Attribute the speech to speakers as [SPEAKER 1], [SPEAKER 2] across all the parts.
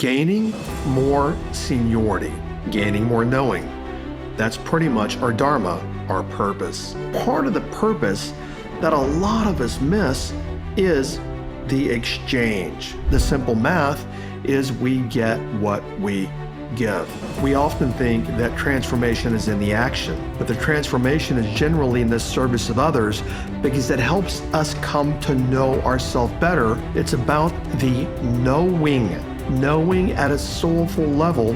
[SPEAKER 1] Gaining more seniority, gaining more knowing. That's pretty much our dharma, our purpose. Part of the purpose that a lot of us miss is the exchange. The simple math is we get what we give. We often think that transformation is in the action, but the transformation is generally in the service of others because it helps us come to know ourselves better. It's about the knowing at a soulful level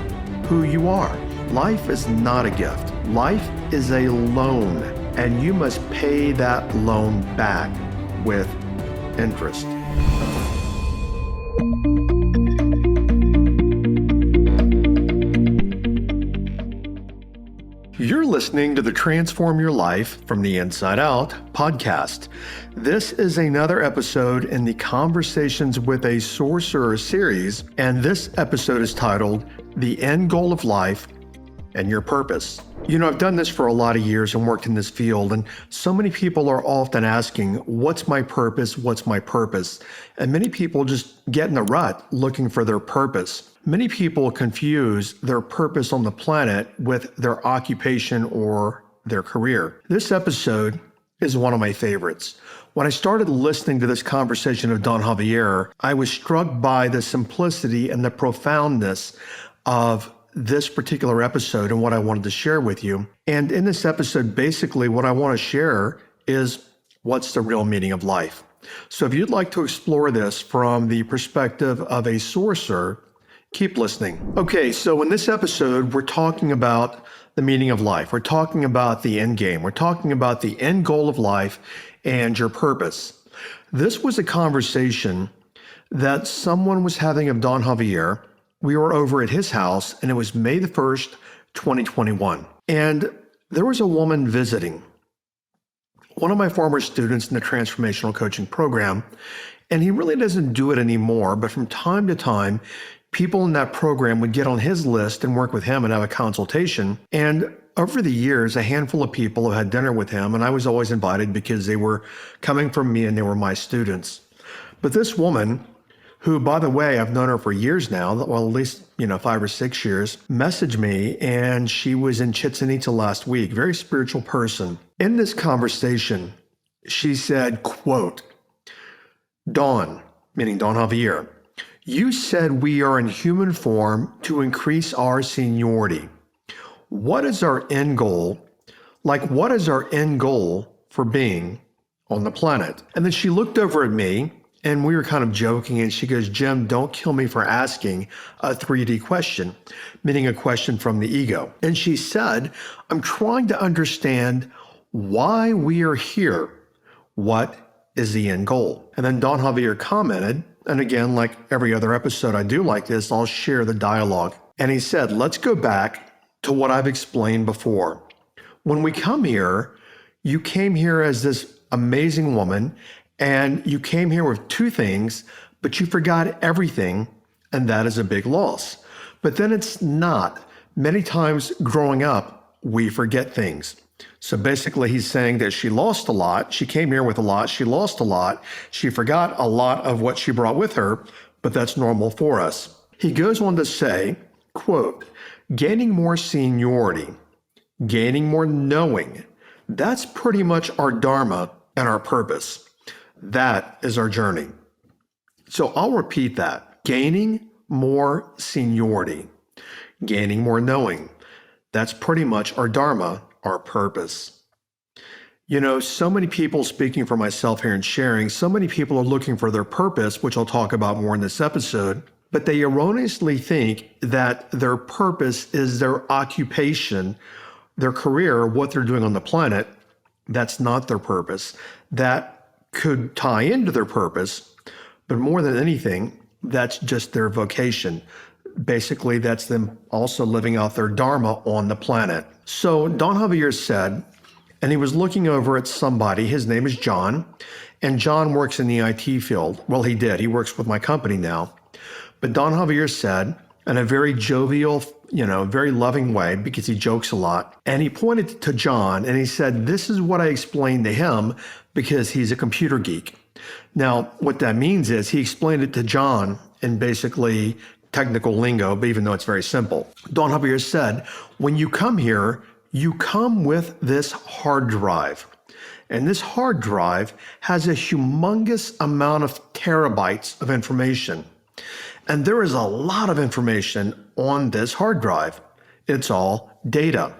[SPEAKER 1] who you are. Life is not a gift. Life is a loan, and you must pay that loan back with interest. You're listening to the Transform Your Life from the Inside Out podcast. This is another episode in the Conversations with a Sorcerer series, and this episode is titled The End Goal of Life and Your Purpose. You know, I've done this for a lot of years and worked in this field, and so many people are often asking, what's my purpose? What's my purpose? And many people just get in a rut looking for their purpose. Many people confuse their purpose on the planet with their occupation or their career. This episode is one of my favorites. When I started listening to this conversation of Don Javier, I was struck by the simplicity and the profoundness of this particular episode and what I wanted to share with you. And in this episode, basically what I want to share is what's the real meaning of life. So if you'd like to explore this from the perspective of a sorcerer, keep listening. Okay, so in this episode, we're talking about the meaning of life. We're talking about the end game. We're talking about the end goal of life and your purpose. This was a conversation that someone was having of Don Javier. We were over at his house, and it was May the 1st, 2021. And there was a woman visiting, one of my former students in the transformational coaching program, and he really doesn't do it anymore, but from time to time, people in that program would get on his list and work with him and have a consultation. And over the years, a handful of people have had dinner with him, and I was always invited because they were coming from me and they were my students. But this woman, who, by the way, I've known her for years now, well, at least, 5 or 6 years, messaged me, and she was in Chichen Itza last week, very spiritual person. In this conversation, she said, quote, Don, meaning Don Javier, you said we are in human form to increase our seniority. What is our end goal? What is our end goal for being on the planet? And then she looked over at me, and we were kind of joking, and she goes, Jim, don't kill me for asking a 3D question, meaning a question from the ego. And she said, I'm trying to understand why we are here. What is the end goal? And then Don Javier commented, and again, like every other episode I do like this, I'll share the dialogue. And he said, let's go back to what I've explained before. When we come here, you came here as this amazing woman, and you came here with two things, but you forgot everything, and that is a big loss. But then it's not. Many times growing up, we forget things. So basically, he's saying that she lost a lot. She came here with a lot. She lost a lot. She forgot a lot of what she brought with her, but that's normal for us. He goes on to say, quote, gaining more seniority, gaining more knowing, that's pretty much our dharma and our purpose. That is our journey. So I'll repeat that. Gaining more seniority, gaining more knowing, that's pretty much our dharma, our purpose. So many people, speaking for myself here and sharing, so many people are looking for their purpose, which I'll talk about more in this episode, but they erroneously think that their purpose is their occupation, their career, what they're doing on the planet. That's not their purpose. That could tie into their purpose, but more than anything, that's just their vocation. Basically, that's them also living out their dharma on the planet. So Don Javier said, and he was looking over at somebody, his name is John, and John works in the IT field. Well, he did. He works with my company now. But Don Javier said, in a very jovial, very loving way, because he jokes a lot, and he pointed to John and he said, this is what I explained to him because he's a computer geek. Now, what that means is he explained it to John in basically technical lingo, but even though it's very simple. Don Javier said, when you come here, you come with this hard drive. And this hard drive has a humongous amount of terabytes of information. And there is a lot of information on this hard drive. It's all data.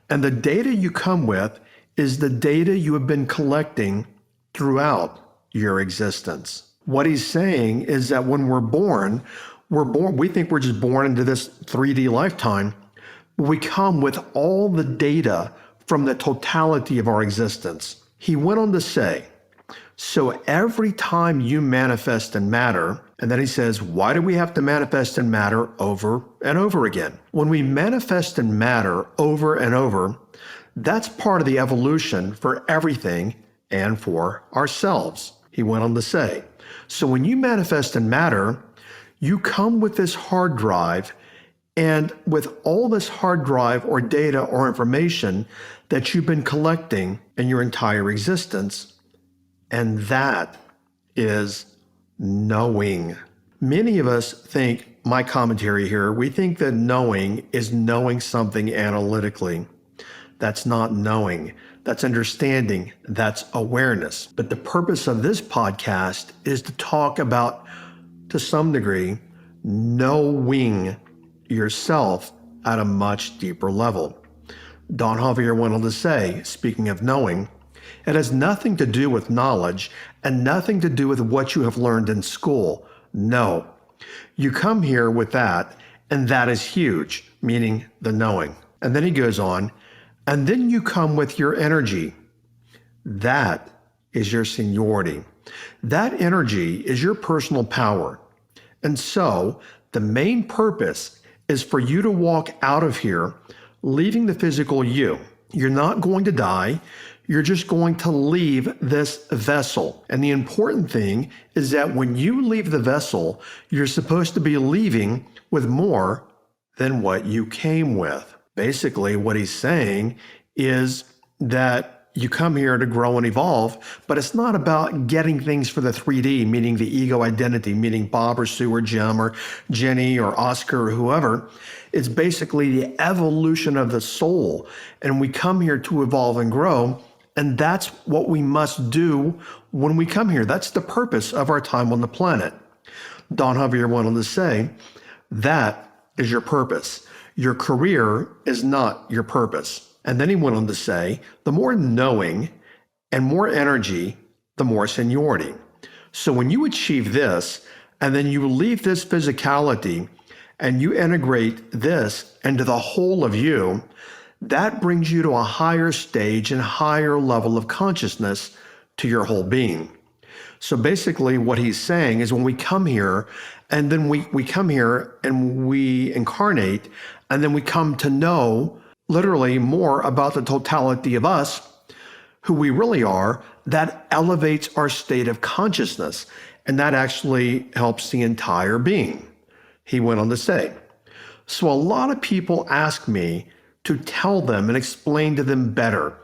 [SPEAKER 1] And the data you come with is the data you have been collecting throughout your existence. What he's saying is that when we're born, we think we're just born into this 3D lifetime. We come with all the data from the totality of our existence. He went on to say, so every time you manifest in matter, and then he says, why do we have to manifest in matter over and over again? When we manifest in matter over and over, that's part of the evolution for everything and for ourselves. He went on to say, so when you manifest in matter, you come with this hard drive, and with all this hard drive or data or information that you've been collecting in your entire existence, and that is knowing. Many of us think, my commentary here, we think that knowing is knowing something analytically. That's not knowing. That's understanding. That's awareness. But the purpose of this podcast is to talk about, to some degree, knowing yourself at a much deeper level. Don Javier went on to say, speaking of knowing, it has nothing to do with knowledge and nothing to do with what you have learned in school. No. You come here with that, and that is huge, meaning the knowing. And then he goes on, and then you come with your energy. That is your seniority. That energy is your personal power. And so the main purpose is for you to walk out of here, leaving the physical you. You're not going to die. You're just going to leave this vessel. And the important thing is that when you leave the vessel, you're supposed to be leaving with more than what you came with. Basically, what he's saying is that you come here to grow and evolve, but it's not about getting things for the 3D, meaning the ego identity, meaning Bob or Sue or Jim or Jenny or Oscar or whoever. It's basically the evolution of the soul. And we come here to evolve and grow. And that's what we must do when we come here. That's the purpose of our time on the planet. Don Javier went on to say, that is your purpose. Your career is not your purpose. And then he went on to say, the more knowing and more energy, the more seniority. So when you achieve this, and then you leave this physicality, and you integrate this into the whole of you, that brings you to a higher stage and higher level of consciousness to your whole being. So basically what he's saying is when we come here, and then we come here and we incarnate, and then we come to know literally more about the totality of us, who we really are, that elevates our state of consciousness. And that actually helps the entire being. He went on to say, so a lot of people ask me to tell them and explain to them better.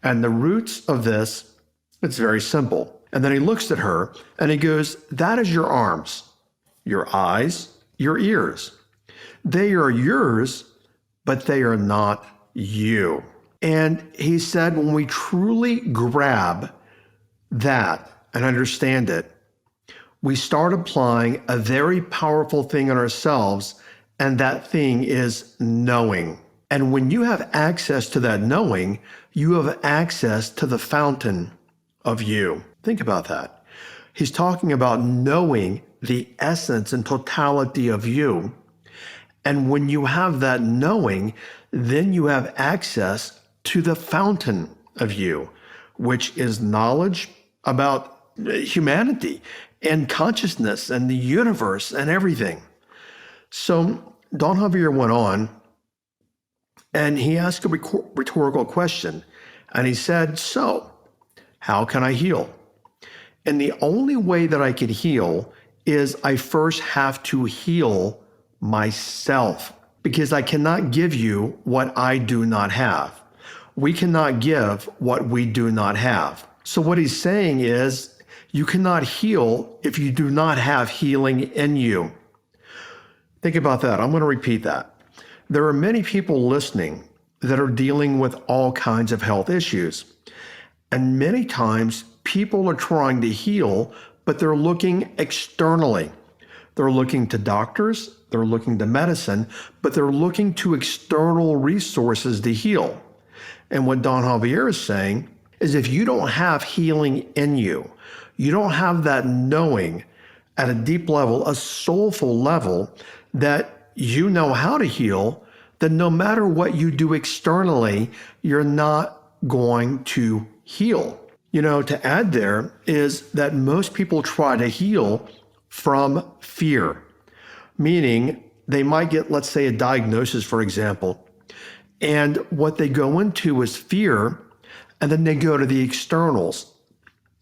[SPEAKER 1] And the roots of this, it's very simple. And then he looks at her and he goes, that is your arms, your eyes, your ears. They are yours, but they are not you. And he said, when we truly grab that and understand it, we start applying a very powerful thing on ourselves, and that thing is knowing. And when you have access to that knowing, you have access to the fountain of you. Think about that. He's talking about knowing the essence and totality of you. And when you have that knowing, then you have access to the fountain of you, which is knowledge about humanity and consciousness and the universe and everything. So Don Javier went on and he asked a rhetorical question. And he said, so how can I heal? And the only way that I can heal is I first have to heal myself, because I cannot give you what I do not have. We cannot give what we do not have. So what he's saying is you cannot heal if you do not have healing in you. Think about that. I'm going to repeat that. There are many people listening that are dealing with all kinds of health issues. And many times people are trying to heal, but they're looking externally. They're looking to doctors, they're looking to medicine, but they're looking to external resources to heal. And what Don Javier is saying is if you don't have healing in you, you don't have that knowing at a deep level, a soulful level, that you know how to heal, then no matter what you do externally, you're not going to heal. To add there is that most people try to heal from fear, meaning they might get, let's say, a diagnosis, for example, and what they go into is fear, and then they go to the externals,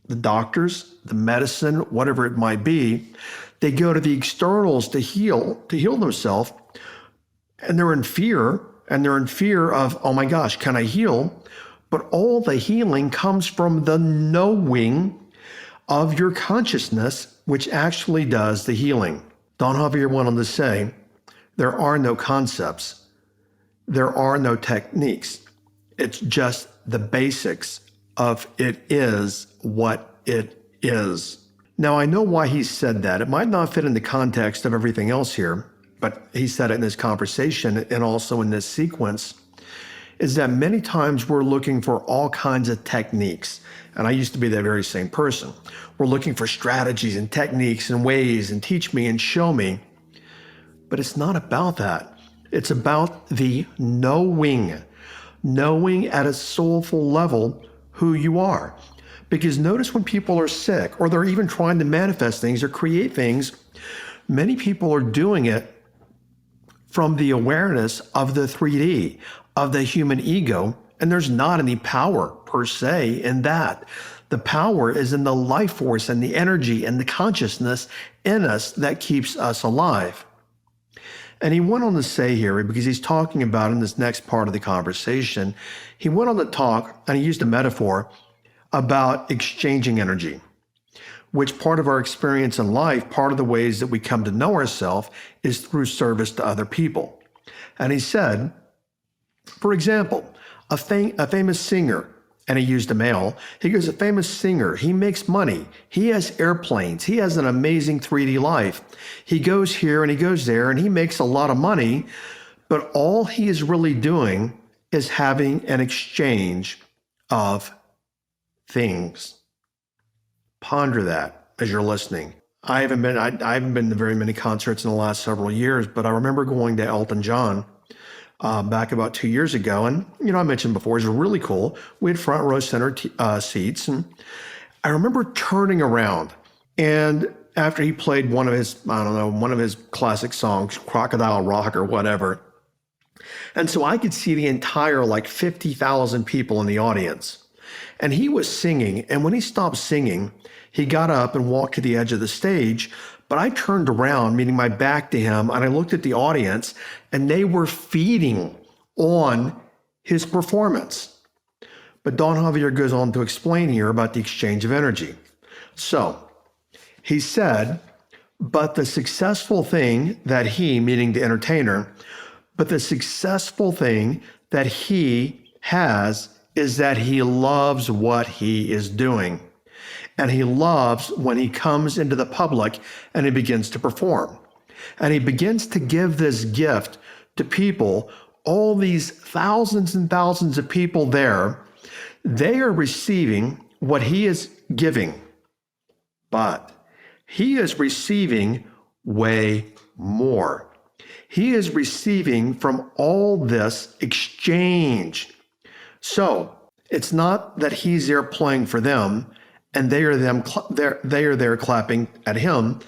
[SPEAKER 1] the doctors, the medicine, whatever it might be. They go to the externals to heal themselves, and they're in fear, of, oh my gosh, can I heal? But all the healing comes from the knowing of your consciousness, which actually does the healing. Don Javier went on to say, there are no concepts. There are no techniques. It's just the basics of it is what it is. Now, I know why he said that. It might not fit in the context of everything else here, but he said it in this conversation and also in this sequence, is that many times we're looking for all kinds of techniques. And I used to be that very same person. We're looking for strategies and techniques and ways and teach me and show me. But it's not about that. It's about the knowing at a soulful level who you are. Because notice when people are sick or they're even trying to manifest things or create things, many people are doing it from the awareness of the 3D, of the human ego, and there's not any power per se in that. The power is in the life force and the energy and the consciousness in us that keeps us alive. And he went on to say here, because he's talking about in this next part of the conversation, he went on to talk, and he used a metaphor about exchanging energy, which part of our experience in life, part of the ways that we come to know ourselves is through service to other people. And he said, for example, a famous singer, and he used a male, he goes, a famous singer, he makes money, he has airplanes, he has an amazing 3D life. He goes here and he goes there and he makes a lot of money, but all he is really doing is having an exchange of things. Ponder that as you're listening. I haven't been to very many concerts in the last several years, but I remember going to Elton John back about 2 years ago. And, I mentioned before, it was really cool. We had front row center seats. And I remember turning around, and after he played one of his classic songs, Crocodile Rock or whatever. And so I could see the entire 50,000 people in the audience. And he was singing. And when he stopped singing, he got up and walked to the edge of the stage. But I turned around, meaning my back to him, and I looked at the audience, and they were feeding on his performance. But Don Javier goes on to explain here about the exchange of energy. So he said, but the successful thing that he, meaning the entertainer, but the successful thing that he has is that he loves what he is doing. And he loves when he comes into the public and he begins to perform. And he begins to give this gift to people, all these thousands and thousands of people there. They are receiving what he is giving, but he is receiving way more. He is receiving from all this exchange. So it's not that he's there playing for them and they are there clapping at him.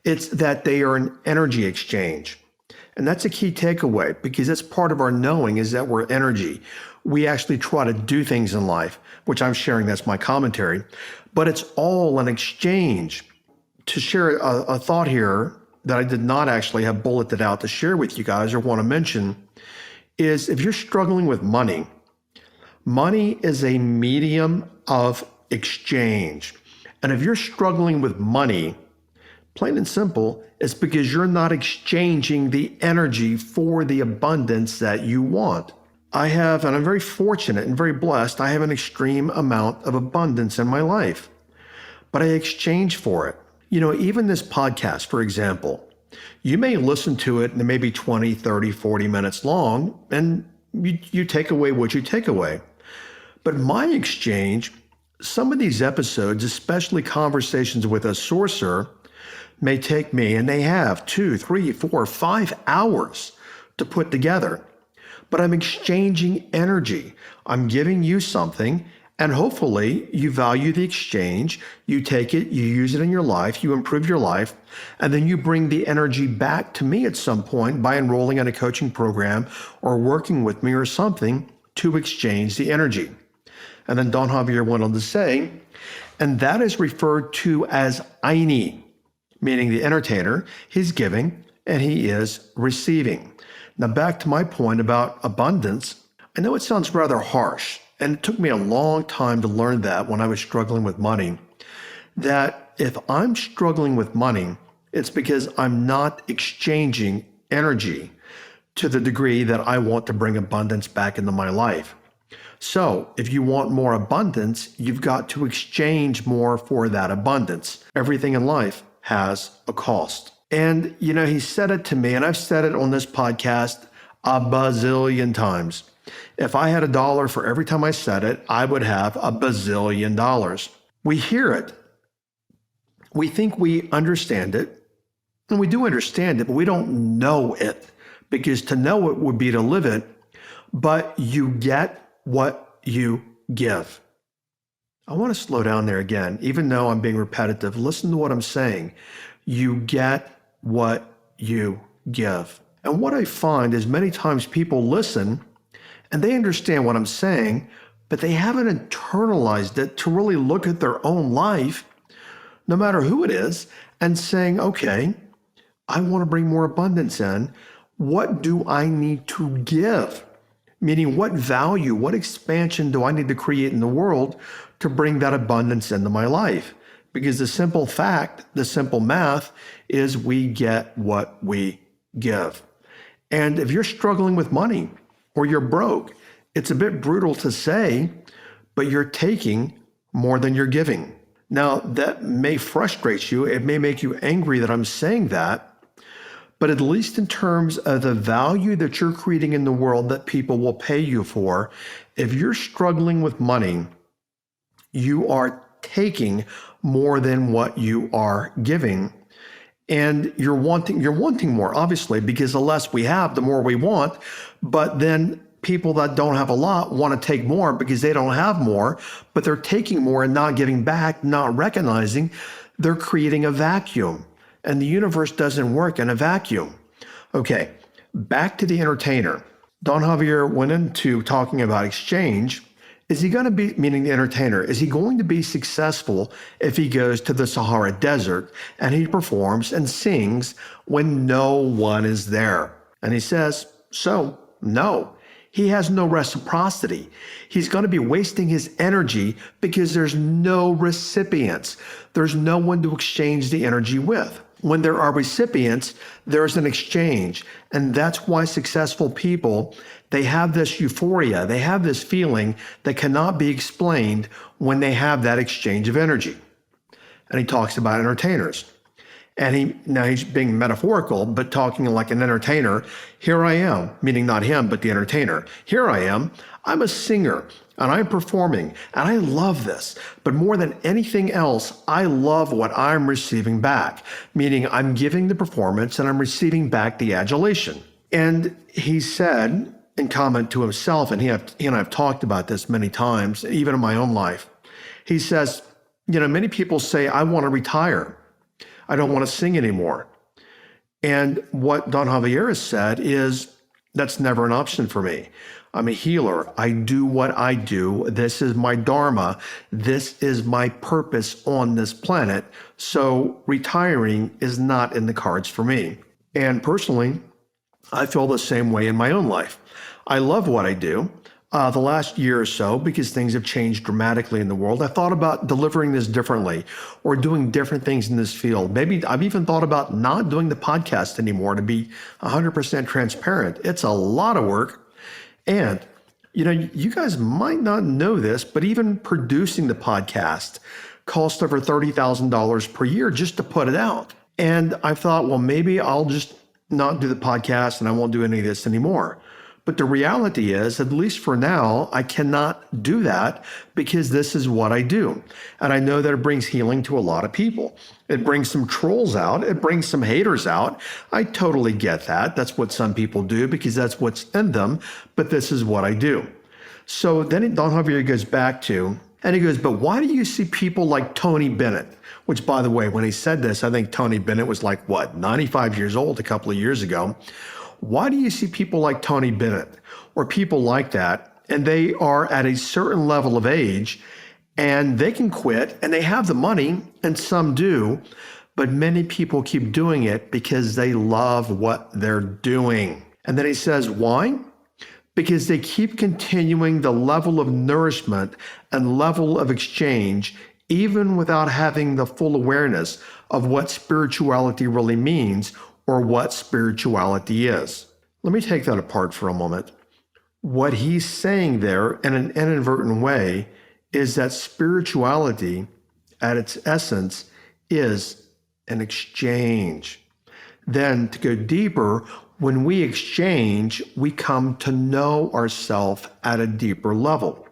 [SPEAKER 1] It's that they are an energy exchange. And that's a key takeaway, because that's part of our knowing, is that we're energy. We actually try to do things in life, which I'm sharing, that's my commentary, but it's all an exchange. To share a thought here that I did not actually have bulleted out to share with you guys or want to mention is, if you're struggling with money, money is a medium of exchange. And if you're struggling with money, Plain and simple, it's because you're not exchanging the energy for the abundance that you want. I have, and I'm very fortunate and very blessed, I have an extreme amount of abundance in my life, but I exchange for it. Even this podcast, for example, you may listen to it and it may be 20, 30, 40 minutes long, and you take away what you take away. But my exchange, some of these episodes, especially conversations with a sorcerer, may take me, and they have 2, 3, 4, 5 hours to put together. But I'm exchanging energy. I'm giving you something, and hopefully you value the exchange. You take it, you use it in your life, you improve your life, and then you bring the energy back to me at some point by enrolling in a coaching program or working with me or something to exchange the energy. And then Don Javier went on to say, and that is referred to as Aini, meaning the entertainer. He's giving and he is receiving. Now back to my point about abundance. I know it sounds rather harsh, and it took me a long time to learn that when I was struggling with money, that if I'm struggling with money, it's because I'm not exchanging energy to the degree that I want to bring abundance back into my life. So if you want more abundance, you've got to exchange more for that abundance. Everything in life has a cost. And, he said it to me, and I've said it on this podcast a bazillion times. If I had $1 for every time I said it, I would have a bazillion dollars. We hear it. We think we understand it, and we do understand it, but we don't know it, because to know it would be to live it, but you get what you give. I want to slow down there again, even though I'm being repetitive. Listen to what I'm saying. You get what you give. And what I find is many times people listen and they understand what I'm saying, but they haven't internalized it to really look at their own life, no matter who it is, and saying, okay, I want to bring more abundance in. What do I need to give? Meaning, what value, what expansion do I need to create in the world to bring that abundance into my life? Because the simple fact, the simple math is we get what we give. And if you're struggling with money or you're broke, it's a bit brutal to say, but you're taking more than you're giving. Now, that may frustrate you. It may make you angry that I'm saying that. But at least in terms of the value that you're creating in the world that people will pay you for, if you're struggling with money, you are taking more than what you are giving. And you're wanting more, obviously, because the less we have, the more we want. But then people that don't have a lot want to take more because they don't have more, but they're taking more and not giving back, not recognizing they're creating a vacuum. And the universe doesn't work in a vacuum. Okay, back to the entertainer. Don Javier went into talking about exchange. Is he going to be, meaning the entertainer, is he going to be successful if he goes to the Sahara Desert and he performs and sings when no one is there? And he says, no. He has no reciprocity. He's going to be wasting his energy because there's no recipients. There's no one to exchange the energy with. When there are recipients, there's an exchange. And that's why successful people, they have this euphoria, they have this feeling that cannot be explained when they have that exchange of energy. And he talks about entertainers. And now he's being metaphorical, but talking like an entertainer. Here I am, meaning not him, but the entertainer. Here I am, I'm a singer, and I'm performing, and I love this. But more than anything else, I love what I'm receiving back, meaning I'm giving the performance and I'm receiving back the adulation. And he said, in comment to himself, and he and I have talked about this many times, even in my own life, he says, many people say, I want to retire. I don't want to sing anymore. And what Don Javier has said is, that's never an option for me. I'm a healer. I do what I do. This is my dharma. This is my purpose on this planet. So retiring is not in the cards for me. And personally, I feel the same way in my own life. I love what I do. the last year or so, because things have changed dramatically in the world, I thought about delivering this differently or doing different things in this field. Maybe I've even thought about not doing the podcast anymore, to be 100% transparent. It's a lot of work. And, you guys might not know this, but even producing the podcast cost over $30,000 per year just to put it out. And I thought, well, maybe I'll just not do the podcast and I won't do any of this anymore. But the reality is, at least for now, I cannot do that because this is what I do. And I know that it brings healing to a lot of people. It brings some trolls out. It brings some haters out. I totally get that. That's what some people do because that's what's in them. But this is what I do. So then Don Javier goes back to, and he goes, but why do you see people like Tony Bennett? Which, by the way, when he said this, I think Tony Bennett was 95 years old a couple of years ago. Why do you see people like Tony Bennett or people like that, and they are at a certain level of age and they can quit and they have the money, and some do, but many people keep doing it because they love what they're doing. And then he says, why? Because they keep continuing the level of nourishment and level of exchange, even without having the full awareness of what spirituality really means or what spirituality is. Let me take that apart for a moment. What he's saying there in an inadvertent way is that spirituality at its essence is an exchange. Then to go deeper, when we exchange, we come to know ourselves at a deeper level,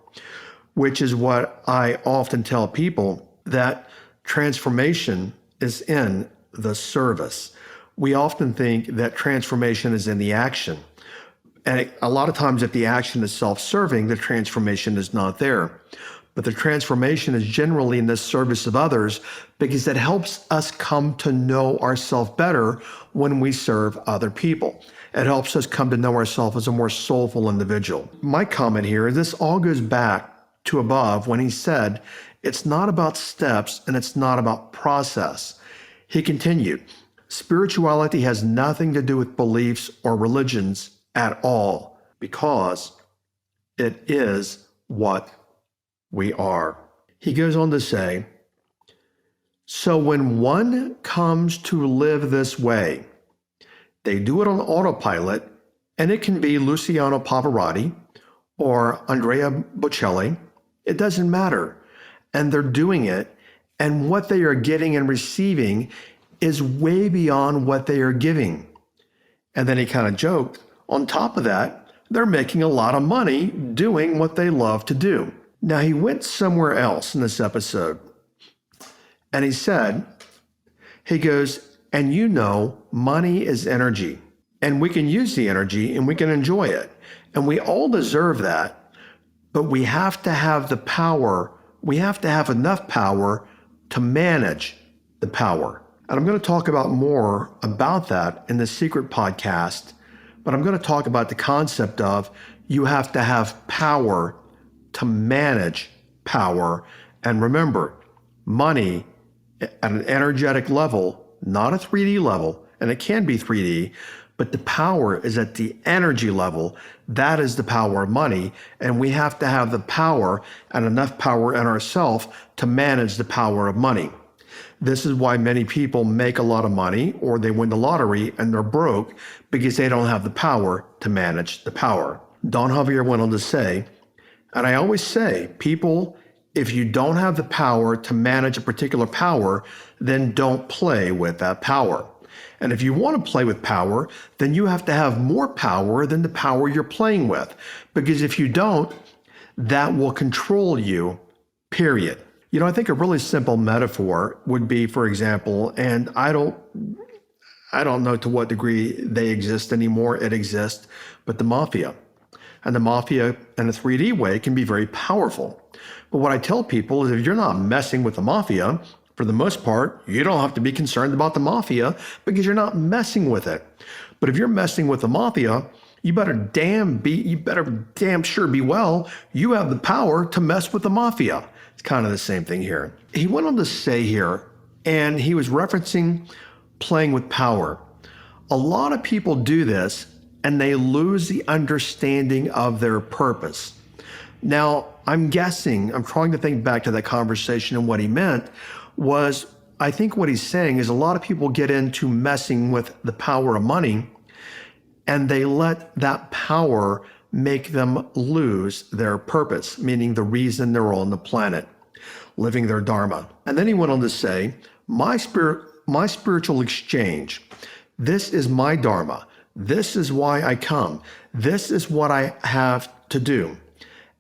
[SPEAKER 1] which is what I often tell people, that transformation is in the service. We often think that transformation is in the action. And a lot of times if the action is self-serving, the transformation is not there. But the transformation is generally in the service of others because it helps us come to know ourselves better when we serve other people. It helps us come to know ourselves as a more soulful individual. My comment here is this all goes back to above when he said, it's not about steps and it's not about process. He continued, spirituality has nothing to do with beliefs or religions at all because it is what we are. He goes on to say, so when one comes to live this way, they do it on autopilot, and it can be Luciano Pavarotti or Andrea Bocelli. It doesn't matter. And they're doing it, and what they are getting and receiving is way beyond what they are giving. And then he kind of joked, on top of that, they're making a lot of money doing what they love to do. Now, he went somewhere else in this episode, and he said, he goes, and money is energy, and we can use the energy and we can enjoy it, and we all deserve that, but we have to have the power, we have to have enough power to manage the power. And I'm going to talk about more about that in the Secret podcast, but I'm going to talk about the concept of you have to have power to manage power. And remember, money at an energetic level, not a 3D level, and it can be 3D, but the power is at the energy level. That is the power of money. And we have to have the power and enough power in ourselves to manage the power of money. This is why many people make a lot of money or they win the lottery and they're broke because they don't have the power to manage the power. Don Javier went on to say, and I always say, people, if you don't have the power to manage a particular power, then don't play with that power. And if you want to play with power, then you have to have more power than the power you're playing with. Because if you don't, that will control you, period. I think a really simple metaphor would be, for example, and I don't know to what degree they exist anymore. It exists, but the mafia. And the mafia in a 3D way can be very powerful. But what I tell people is if you're not messing with the mafia, for the most part, you don't have to be concerned about the mafia because you're not messing with it. But if you're messing with the mafia, you better damn sure be well, you have the power to mess with the mafia. It's kind of the same thing here. He went on to say here, and he was referencing playing with power. A lot of people do this and they lose the understanding of their purpose. Now, I'm guessing, I'm trying to think back to that conversation, and what he meant was, I think what he's saying is a lot of people get into messing with the power of money, and they let that power make them lose their purpose, meaning the reason they're on the planet, living their dharma. And then he went on to say, my spiritual exchange, this is my dharma. This is why I come. This is what I have to do.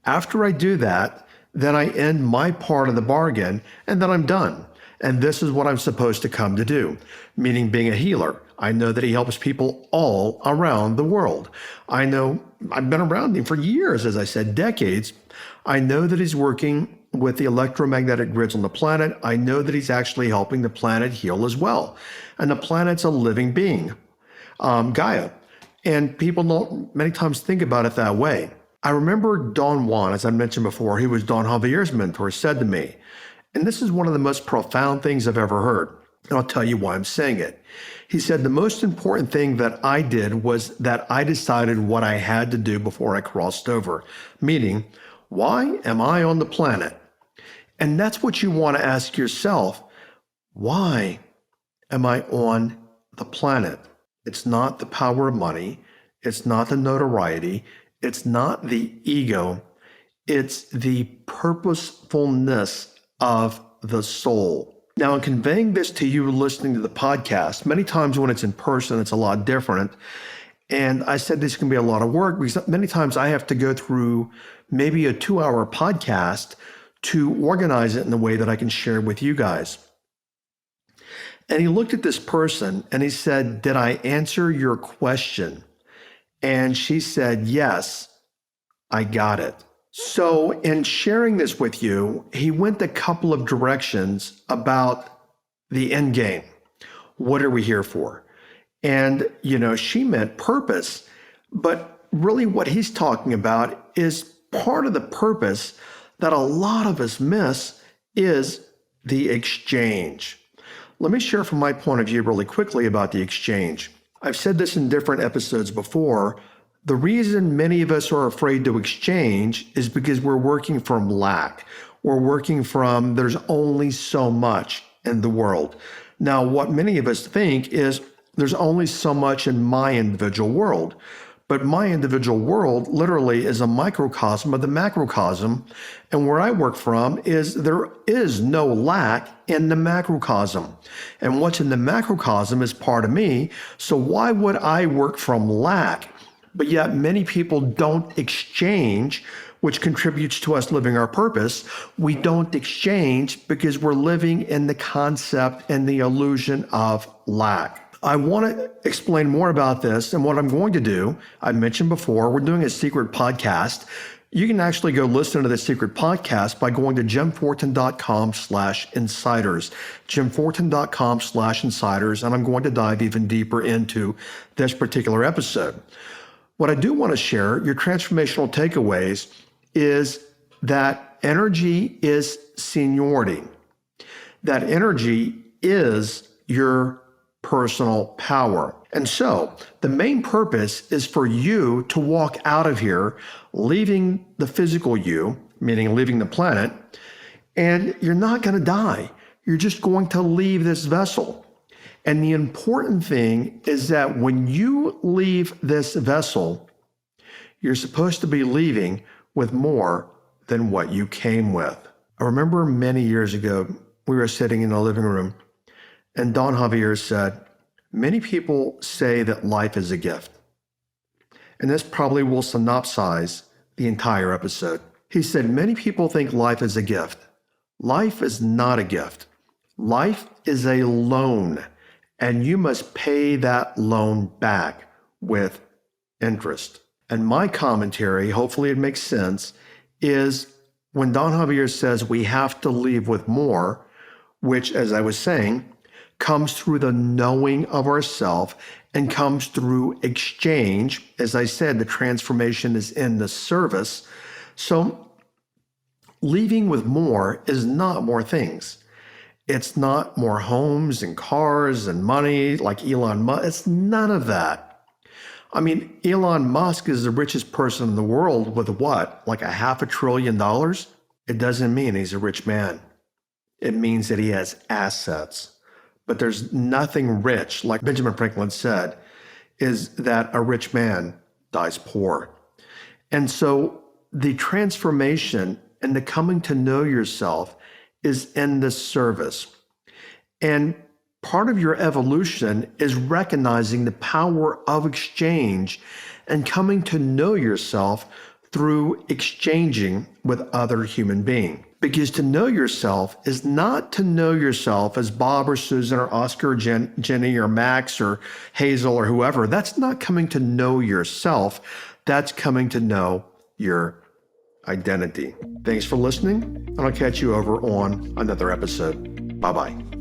[SPEAKER 1] After I do that, then I end my part of the bargain, and then I'm done. And this is what I'm supposed to come to do, meaning being a healer. I know that he helps people all around the world. I know I've been around him for years, as I said, decades. I know that he's working with the electromagnetic grids on the planet. I know that he's actually helping the planet heal as well. And the planet's a living being, Gaia. And people don't many times think about it that way. I remember Don Juan, as I mentioned before, he was Don Javier's mentor, said to me, and this is one of the most profound things I've ever heard, and I'll tell you why I'm saying it. He said, the most important thing that I did was that I decided what I had to do before I crossed over, meaning, why am I on the planet? And that's what you want to ask yourself. Why am I on the planet? It's not the power of money. It's not the notoriety. It's not the ego. It's the purposefulness of the soul. Now, in conveying this to you listening to the podcast, many times when it's in person, it's a lot different. And I said this can be a lot of work because many times I have to go through maybe a 2-hour podcast to organize it in a way that I can share with you guys. And he looked at this person and he said, did I answer your question? And she said, yes, I got it. So in sharing this with you, he went a couple of directions about the end game. What are we here for? And, she meant purpose, but really what he's talking about is part of the purpose that a lot of us miss is the exchange. Let me share from my point of view really quickly about the exchange. I've said this in different episodes before. The reason many of us are afraid to exchange is because we're working from lack. We're working from there's only so much in the world. Now, what many of us think is there's only so much in my individual world. But my individual world literally is a microcosm of the macrocosm. And where I work from is there is no lack in the macrocosm. And what's in the macrocosm is part of me. So why would I work from lack? But yet many people don't exchange, which contributes to us living our purpose. We don't exchange because we're living in the concept and the illusion of lack. I want to explain more about this, and what I'm going to do, I mentioned before, we're doing a secret podcast. You can actually go listen to the secret podcast by going to jimfortin.com/insiders, jimfortin.com/insiders, and I'm going to dive even deeper into this particular episode. What I do want to share, your transformational takeaways, is that energy is seniority. That energy is your personal power. And so the main purpose is for you to walk out of here, leaving the physical you, meaning leaving the planet, and you're not going to die. You're just going to leave this vessel. And the important thing is that when you leave this vessel, you're supposed to be leaving with more than what you came with. I remember many years ago, we were sitting in the living room, and Don Javier said, many people say that life is a gift. And this probably will synopsize the entire episode. He said, many people think life is a gift. Life is not a gift. Life is a loan, and you must pay that loan back with interest. And my commentary, hopefully it makes sense, is when Don Javier says we have to leave with more, which, as I was saying, comes through the knowing of ourself and comes through exchange. As I said, the transformation is in the service. So leaving with more is not more things. It's not more homes and cars and money like Elon Musk. It's none of that. I mean, Elon Musk is the richest person in the world with what? Like a $500 billion? It doesn't mean he's a rich man. It means that he has assets. But there's nothing rich, like Benjamin Franklin said, is that a rich man dies poor. And so the transformation and the coming to know yourself is in the service. And part of your evolution is recognizing the power of exchange and coming to know yourself through exchanging with other human beings. Because to know yourself is not to know yourself as Bob or Susan or Oscar or Jenny or Max or Hazel or whoever. That's not coming to know yourself. That's coming to know your identity. Thanks for listening, and I'll catch you over on another episode. Bye-bye.